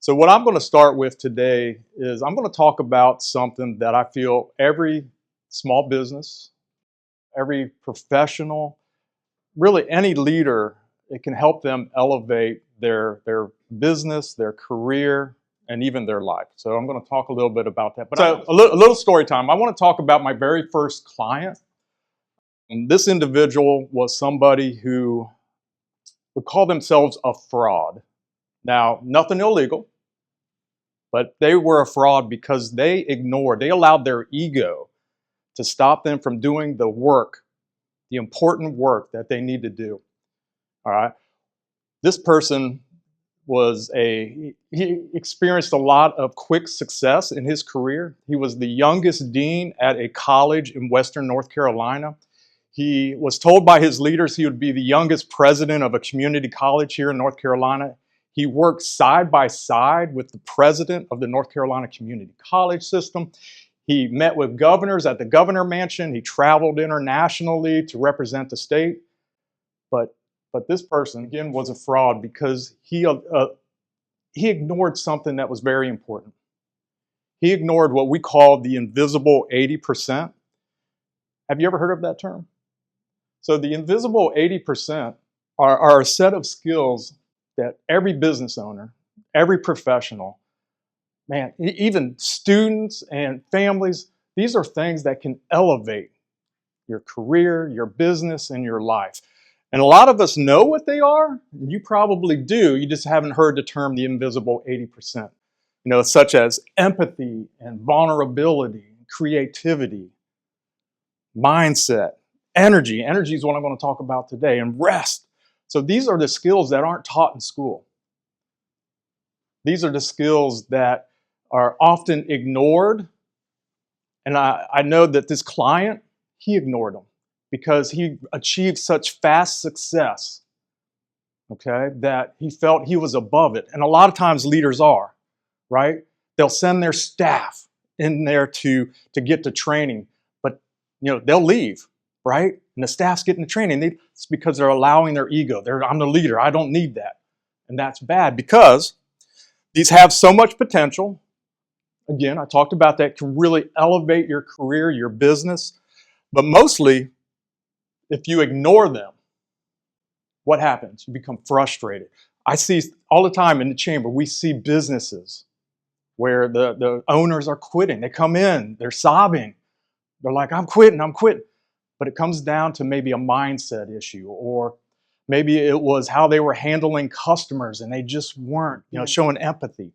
So what I'm going to start with today is I'm going to talk about something that I feel every small business, every professional, really any leader, it can help them elevate their business, their career, and even their life. So I'm going to talk a little bit about that. But so a little story time. I want to talk about my very first client. And this individual was somebody who would call themselves a fraud. Now, nothing illegal. But they were a fraud because they allowed their ego to stop them from doing the work, the important work that they need to do. All right. This person he experienced a lot of quick success in his career. He was the youngest dean at a college in Western North Carolina. He was told by his leaders he would be the youngest president of a community college here in North Carolina. He worked side by side with the president of the North Carolina Community College system. He met with governors at the governor mansion. He traveled internationally to represent the state. But this person, again, was a fraud because he ignored something that was very important. He ignored what we call the invisible 80%. Have you ever heard of that term? So the invisible 80% are a set of skills that every business owner, every professional, man, even students and families, these are things that can elevate your career, your business, and your life. And a lot of us know what they are. You probably do. You just haven't heard the term the invisible 80%. Such as empathy and vulnerability, creativity, mindset, energy. Energy is what I'm going to talk about today, and rest. So these are the skills that aren't taught in school. These are the skills that are often ignored. And I know that this client, he ignored them because he achieved such fast success, okay, that he felt he was above it. And a lot of times leaders are, right? They'll send their staff in there to get the training, but they'll leave, right? And the staff's getting the training. It's because they're allowing their ego. I'm the leader. I don't need that. And that's bad because these have so much potential. Again, I talked about that can really elevate your career, your business. But mostly, if you ignore them, what happens? You become frustrated. I see all the time in the chamber, we see businesses where the owners are quitting. They come in, they're sobbing. They're like, I'm quitting. But it comes down to maybe a mindset issue, or maybe it was how they were handling customers and they just weren't, showing empathy.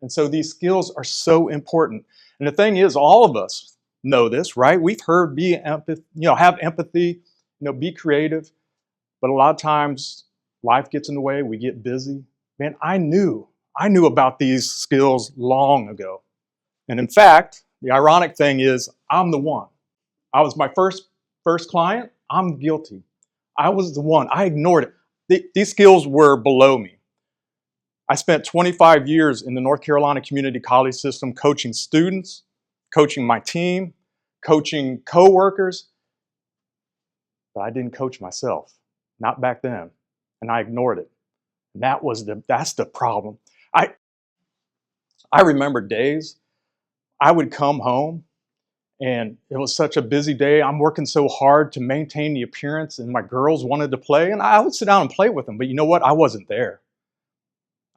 And so these skills are so important. And the thing is, all of us know this, right? We've heard have empathy, be creative. But a lot of times life gets in the way. We get busy. Man, I knew about these skills long ago. And in fact, the ironic thing is I'm the one. I was my first client. I'm guilty. I was the one. I ignored it. These skills were below me. I spent 25 years in the North Carolina Community College system coaching students, coaching my team, coaching coworkers, but I didn't coach myself, not back then, and I ignored it. And that's the problem. I remember days I would come home and it was such a busy day. I'm working so hard to maintain the appearance, and my girls wanted to play, and I would sit down and play with them. But you know what? I wasn't there.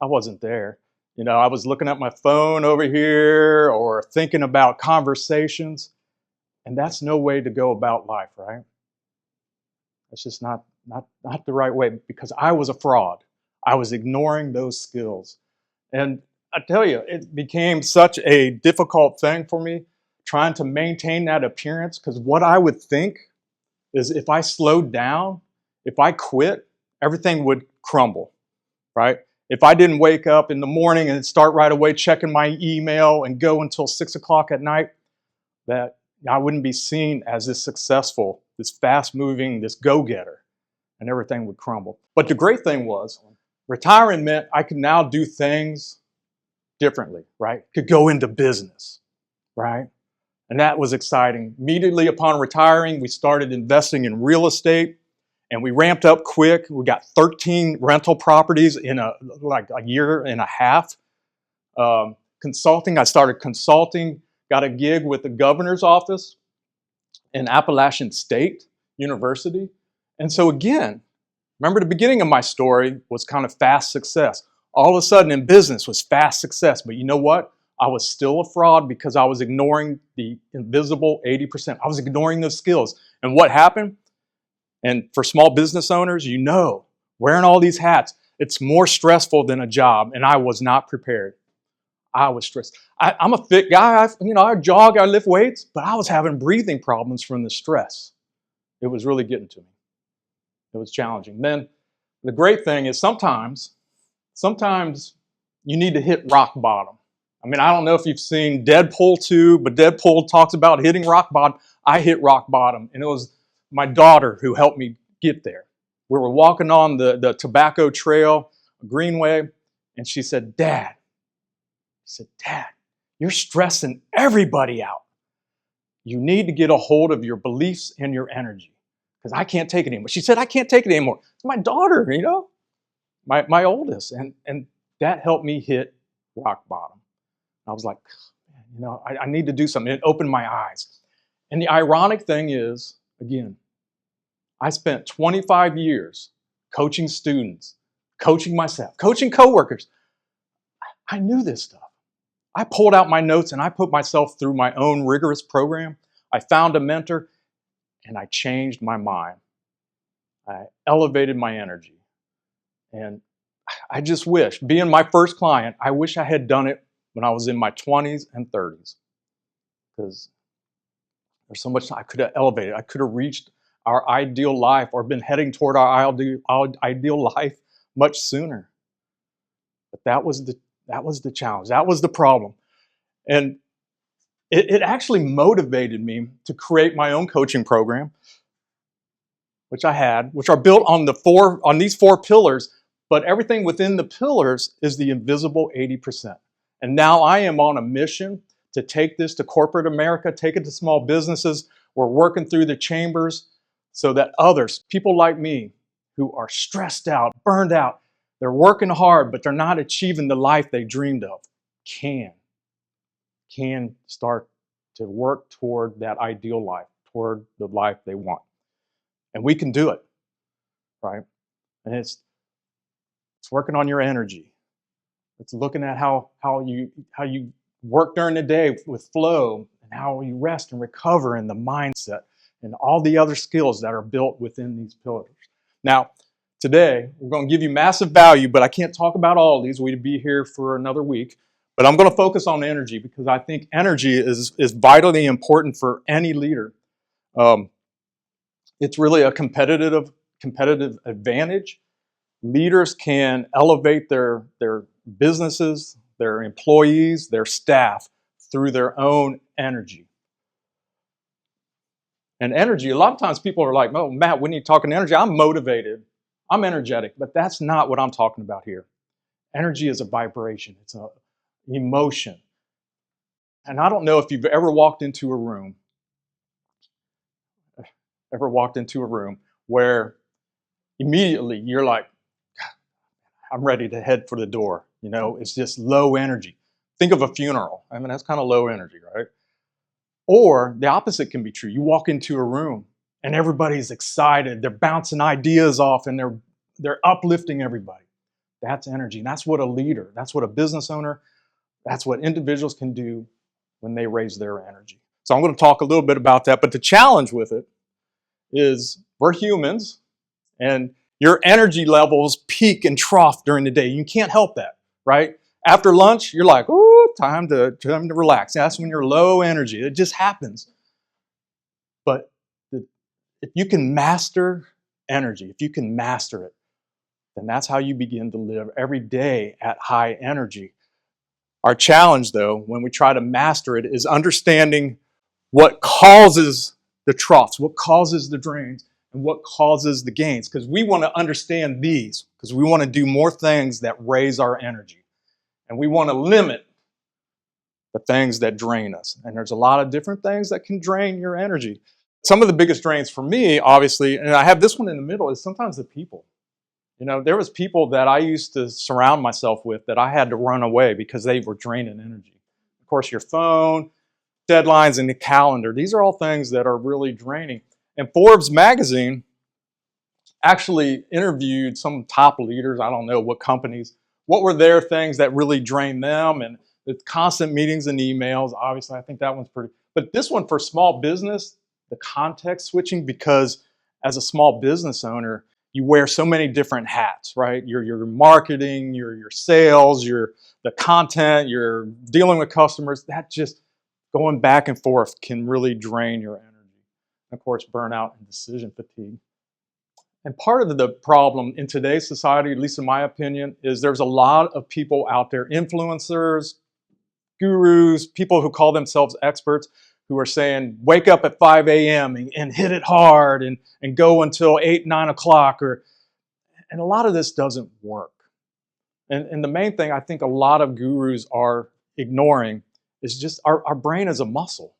I wasn't there. I was looking at my phone over here or thinking about conversations, and that's no way to go about life, right? That's just not the right way, because I was a fraud. I was ignoring those skills. And I tell you, it became such a difficult thing for me trying to maintain that appearance, because what I would think is if I slowed down, if I quit, everything would crumble, right? If I didn't wake up in the morning and start right away checking my email and go until 6 o'clock at night, that I wouldn't be seen as this successful, this fast-moving, this go-getter, and everything would crumble. But the great thing was, retiring meant I could now do things differently, right? Could go into business, right? And that was exciting. Immediately upon retiring, we started investing in real estate, and we ramped up quick. We got 13 rental properties in a year and a half. Consulting, I started consulting, got a gig with the governor's office in Appalachian State University. And so again, remember the beginning of my story was kind of fast success. All of a sudden in business was fast success. But you know what? I was still a fraud because I was ignoring the invisible 80%. I was ignoring those skills. And what happened? And for small business owners, you know, wearing all these hats, it's more stressful than a job. And I was not prepared. I was stressed. I'm a fit guy. I jog, I lift weights, but I was having breathing problems from the stress. It was really getting to me. It was challenging. Then the great thing is sometimes you need to hit rock bottom. I mean, I don't know if you've seen Deadpool 2, but Deadpool talks about hitting rock bottom. I hit rock bottom, and it was my daughter who helped me get there. We were walking on the tobacco trail, Greenway, and she said, Dad, you're stressing everybody out. You need to get a hold of your beliefs and your energy because I can't take it anymore. She said, I can't take it anymore. It's my daughter, my oldest. And that helped me hit rock bottom. I was like, I need to do something. It opened my eyes. And the ironic thing is, again, I spent 25 years coaching students, coaching myself, coaching coworkers. I knew this stuff. I pulled out my notes and I put myself through my own rigorous program. I found a mentor and I changed my mind. I elevated my energy. And I just wish, being my first client, I wish I had done it when I was in my 20s and 30s. Because there's so much I could have elevated. I could have reached our ideal life or been heading toward our ideal life much sooner. But that was the challenge. That was the problem. And it actually motivated me to create my own coaching program, which are built on these 4 pillars, but everything within the pillars is the invisible 80%. And now I am on a mission to take this to corporate America, take it to small businesses. We're working through the chambers so that others, people like me, who are stressed out, burned out, they're working hard, but they're not achieving the life they dreamed of, can start to work toward that ideal life, toward the life they want. And we can do it, right? And it's working on your energy. It's looking at how you work during the day with flow and how you rest and recover and the mindset and all the other skills that are built within these pillars. Now, today, we're going to give you massive value, but I can't talk about all of these. We'd be here for another week. But I'm going to focus on energy because I think energy is vitally important for any leader. It's really a competitive advantage. Leaders can elevate their businesses, their employees, their staff through their own energy. And energy, a lot of times people are like, oh, Matt, when you're talking energy, I'm motivated. I'm energetic, but that's not what I'm talking about here. Energy is a vibration. It's an emotion. And I don't know if you've ever walked into a room where immediately you're like, I'm ready to head for the door. It's just low energy. Think of a funeral. I mean, that's kind of low energy, right? Or the opposite can be true. You walk into a room and everybody's excited. They're bouncing ideas off and they're uplifting everybody. That's energy. And that's what a leader, that's what a business owner, that's what individuals can do when they raise their energy. So I'm going to talk a little bit about that. But the challenge with it is we're humans and your energy levels peak and trough during the day. You can't help that, right? After lunch, you're like, ooh, time to relax. That's when you're low energy. It just happens. But if you can master energy, if you can master it, then that's how you begin to live every day at high energy. Our challenge, though, when we try to master it, is understanding what causes the troughs, what causes the drains, and what causes the gains. Because we want to understand these, because we want to do more things that raise our energy. And we want to limit the things that drain us. And there's a lot of different things that can drain your energy. Some of the biggest drains for me, obviously, and I have this one in the middle, is sometimes the people. You know, there was people that I used to surround myself with that I had to run away because they were draining energy. Of course, your phone, deadlines, and the calendar, these are all things that are really draining. And Forbes magazine actually interviewed some top leaders, I don't know what companies, what were their things that really drained them, and the constant meetings and emails. Obviously, I think that one's pretty, but this one for small business, the context switching, because as a small business owner, you wear so many different hats, right? Your marketing, your sales, the content, you're dealing with customers. That just going back and forth can really drain your energy. Of course, burnout and decision fatigue. And part of the problem in today's society, at least in my opinion, is there's a lot of people out there, influencers, gurus, people who call themselves experts, who are saying, wake up at 5 a.m. and hit it hard and go until 8, 9 o'clock. And a lot of this doesn't work. And the main thing I think a lot of gurus are ignoring is just our brain is a muscle.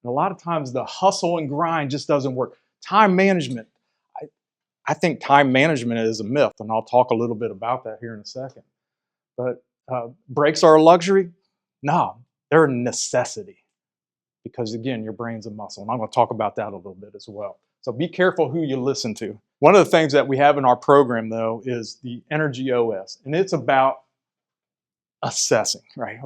And a lot of times the hustle and grind just doesn't work. Time management. I think time management is a myth, and I'll talk a little bit about that here in a second. But breaks are a luxury? No, they're a necessity. Because again, your brain's a muscle, and I'm going to talk about that a little bit as well. So be careful who you listen to. One of the things that we have in our program, though, is the Energy OS, and it's about assessing, right?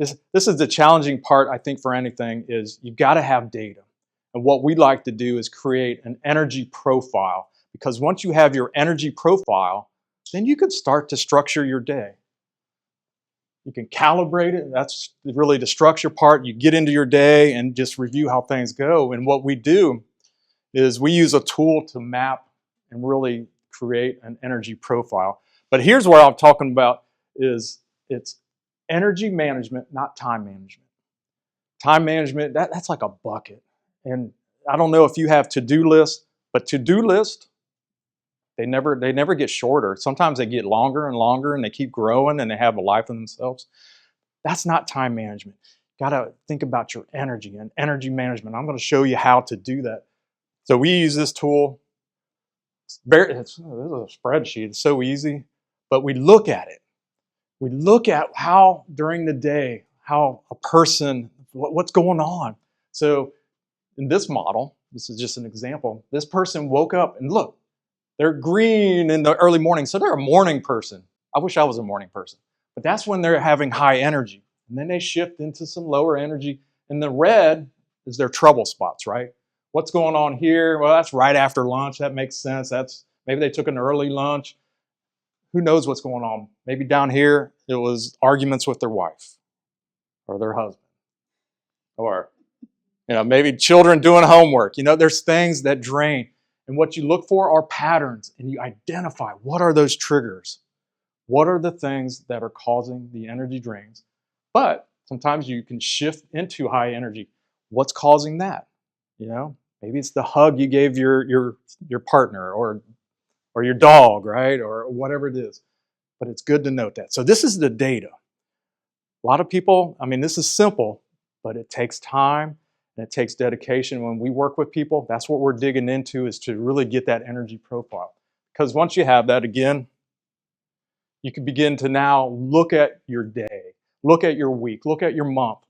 This is the challenging part, I think, for anything, is you've got to have data. And what we like to do is create an energy profile, because once you have your energy profile, then you can start to structure your day. You can calibrate it. That's really the structure part. You get into your day and just review how things go. And what we do is we use a tool to map and really create an energy profile. But here's what I'm talking about is it's energy management, not time management. Time management, that's like a bucket. And I don't know if you have to-do lists, but to-do lists, they never get shorter. Sometimes they get longer and longer, and they keep growing, and they have a life of themselves. That's not time management. Got to think about your energy and energy management. I'm going to show you how to do that. So we use this tool. It's a spreadsheet. It's so easy, but we look at it. We look at how during the day, how a person, what's going on. So in this model, this is just an example. This person woke up and look, they're green in the early morning, so they're a morning person. I wish I was a morning person. But that's when they're having high energy. And then they shift into some lower energy. And the red is their trouble spots, right? What's going on here? Well, that's right after lunch. That makes sense. Maybe they took an early lunch. Who knows what's going on? Maybe down here, it was arguments with their wife or their husband. Or, maybe children doing homework. There's things that drain. And what you look for are patterns, and you identify what are those triggers. What are the things that are causing the energy drains? But sometimes you can shift into high energy. What's causing that? Maybe it's the hug you gave your partner or your dog, right? Or whatever it is. But it's good to note that. So this is the data. A lot of people, this is simple, but it takes time and it takes dedication. When we work with people, that's what we're digging into, is to really get that energy profile. Because once you have that, again, you can begin to now look at your day, look at your week, look at your month.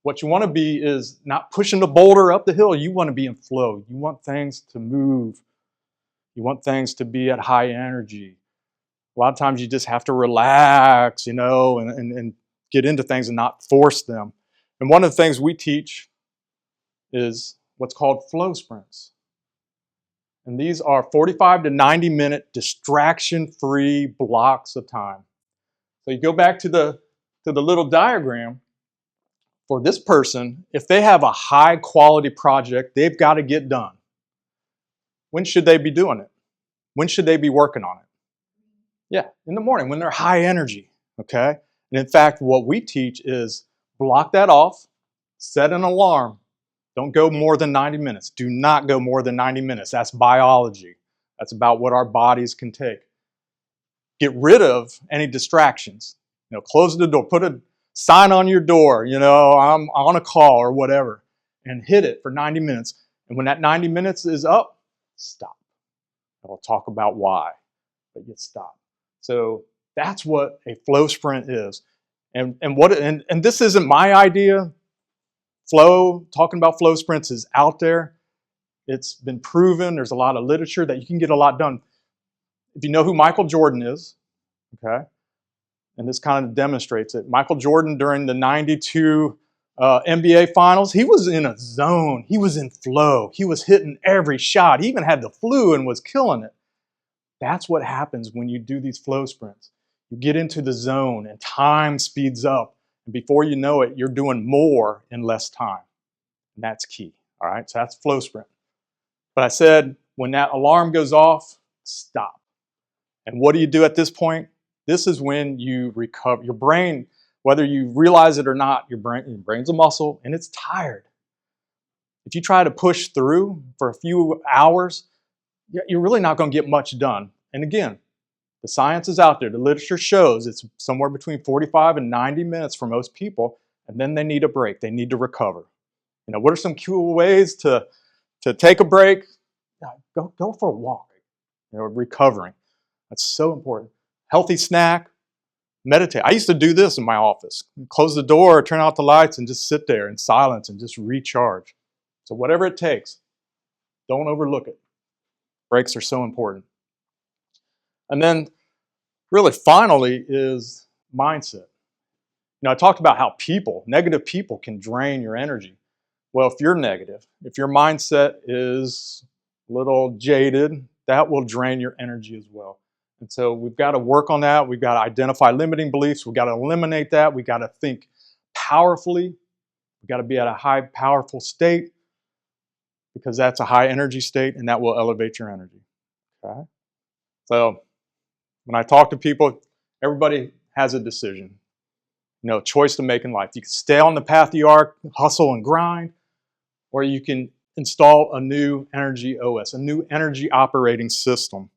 What you want to be is not pushing the boulder up the hill. You want to be in flow. You want things to move. You want things to be at high energy. A lot of times you just have to relax, and get into things and not force them. And one of the things we teach is what's called flow sprints. And these are 45 to 90 minute distraction-free blocks of time. So you go back to the little diagram. For this person, if they have a high quality project they've got to get done, when should they be doing it? When should they be working on it? Yeah, in the morning when they're high energy, okay? And in fact, what we teach is block that off, set an alarm. Don't go more than 90 minutes. Do not go more than 90 minutes. That's biology. That's about what our bodies can take. Get rid of any distractions. Close the door. Put a sign on your door, I'm on a call or whatever, and hit it for 90 minutes. And when that 90 minutes is up, stop. And we'll talk about why. but you stop. So that's what a flow sprint is. And this isn't my idea. Talking about flow sprints is out there. It's been proven. There's a lot of literature that you can get a lot done. If you know who Michael Jordan is, okay, and this kind of demonstrates it. Michael Jordan, during the 92 NBA Finals, he was in a zone. He was in flow. He was hitting every shot. He even had the flu and was killing it. That's what happens when you do these flow sprints. You get into the zone and time speeds up. And before you know it, you're doing more in less time. And that's key. All right, so that's flow sprint. But I said, when that alarm goes off, stop. And what do you do at this point? This is when you recover. Your brain, whether you realize it or not, your brain's a muscle and it's tired. If you try to push through for a few hours, you're really not going to get much done. And again, the science is out there. The literature shows it's somewhere between 45 and 90 minutes for most people, and then they need a break. They need to recover. What are some cool ways to take a break? Go for a walk. Recovering. That's so important. Healthy snack. Meditate. I used to do this in my office. Close the door, turn out the lights, and just sit there in silence and just recharge. So whatever it takes, don't overlook it. Breaks are so important. And then really finally is mindset. I talked about how negative people can drain your energy. Well, if you're negative, if your mindset is a little jaded, that will drain your energy as well. And so we've got to work on that. We've got to identify limiting beliefs. We've got to eliminate that. We've got to think powerfully. We've got to be at a high, powerful state, because that's a high energy state, and that will elevate your energy. Okay? So when I talk to people, everybody has a decision, choice to make in life. You can stay on the path you are, hustle and grind, or you can install a new energy OS, a new energy operating system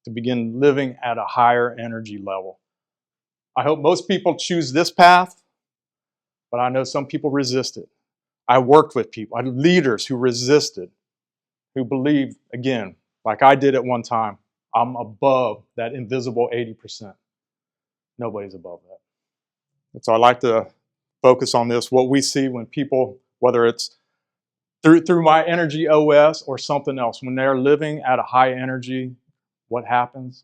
to begin living at a higher energy level. I hope most people choose this path, but I know some people resist it. I worked with people, I had leaders who resisted, who believed, again, like I did at one time, I'm above that invisible 80%. Nobody's above that. And so I like to focus on this, what we see when people, whether it's through my energy OS or something else, when they're living at a high energy, what happens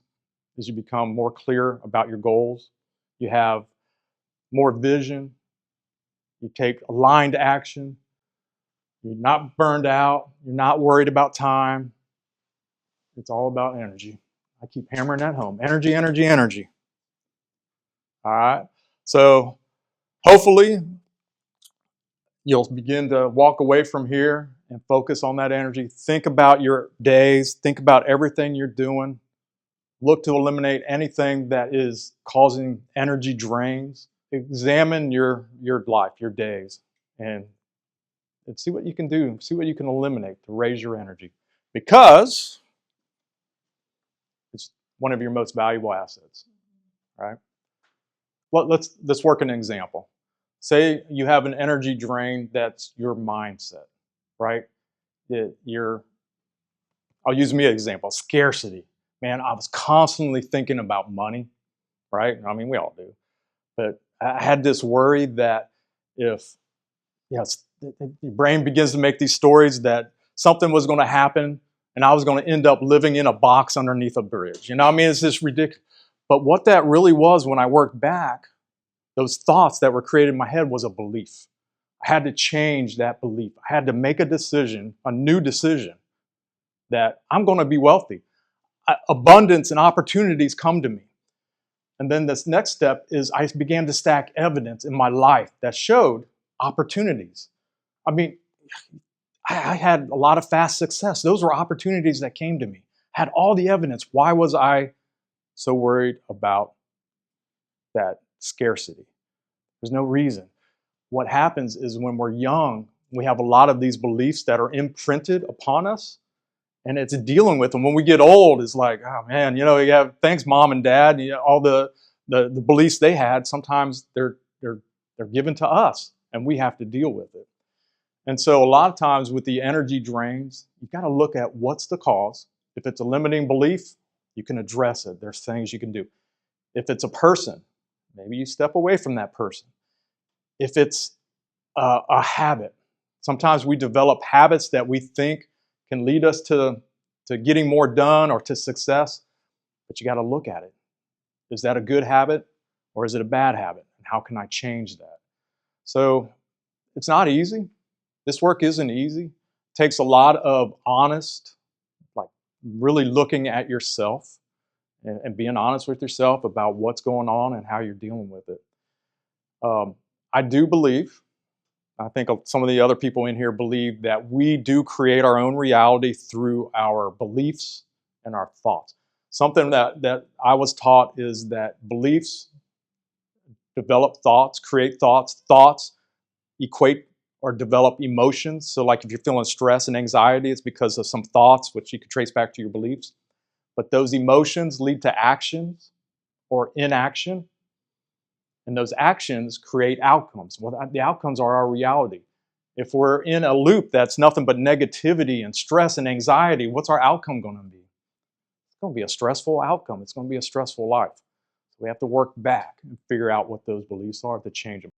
is you become more clear about your goals. You have more vision. You take aligned action. You're not burned out. You're not worried about time. It's all about energy. I keep hammering that home. Energy, energy, energy. All right. So hopefully you'll begin to walk away from here and focus on that energy. Think about your days. Think about everything you're doing. Look to eliminate anything that is causing energy drains. Examine your life, your days, and see what you can do. See what you can eliminate to raise your energy, because it's one of your most valuable assets. Right? Let's work an example. Say you have an energy drain that's your mindset, right? I'll use me as an example, scarcity. Man, I was constantly thinking about money, right? I mean, we all do. But I had this worry that if your brain begins to make these stories that something was going to happen and I was going to end up living in a box underneath a bridge. It's just ridiculous. But what that really was, when I worked back, those thoughts that were created in my head was a belief. I had to change that belief. I had to make a decision, a new decision, that I'm going to be wealthy. Abundance and opportunities come to me. And then this next step is I began to stack evidence in my life that showed opportunities. I mean, I had a lot of fast success. Those were opportunities that came to me. I had all the evidence. Why was I so worried about that scarcity? There's no reason. What happens is when we're young, we have a lot of these beliefs that are imprinted upon us, and it's dealing with them. When we get old, it's like, oh man, you have, thanks mom and dad, all the beliefs they had, sometimes they're given to us and we have to deal with it. And so a lot of times with the energy drains, you've got to look at what's the cause. If it's a limiting belief, You can address it. There's things you can do. If it's a person, maybe you step away from that person. If it's a habit, sometimes we develop habits that we think can lead us to getting more done or to success, but you got to look at it. Is that a good habit or is it a bad habit? And how can I change that? So it's not easy. This work isn't easy. It takes a lot of honest, like really looking at yourself and being honest with yourself about what's going on and how you're dealing with it. I do believe, I think some of the other people in here believe that we do create our own reality through our beliefs and our thoughts. Something that I was taught is that beliefs develop thoughts, create thoughts. Thoughts equate or develop emotions. So like if you're feeling stress and anxiety, it's because of some thoughts, which you could trace back to your beliefs. But those emotions lead to actions or inaction. And those actions create outcomes. Well, the outcomes are our reality. If we're in a loop that's nothing but negativity and stress and anxiety, what's our outcome going to be? It's going to be a stressful outcome. It's going to be a stressful life. So we have to work back and figure out what those beliefs are to change them.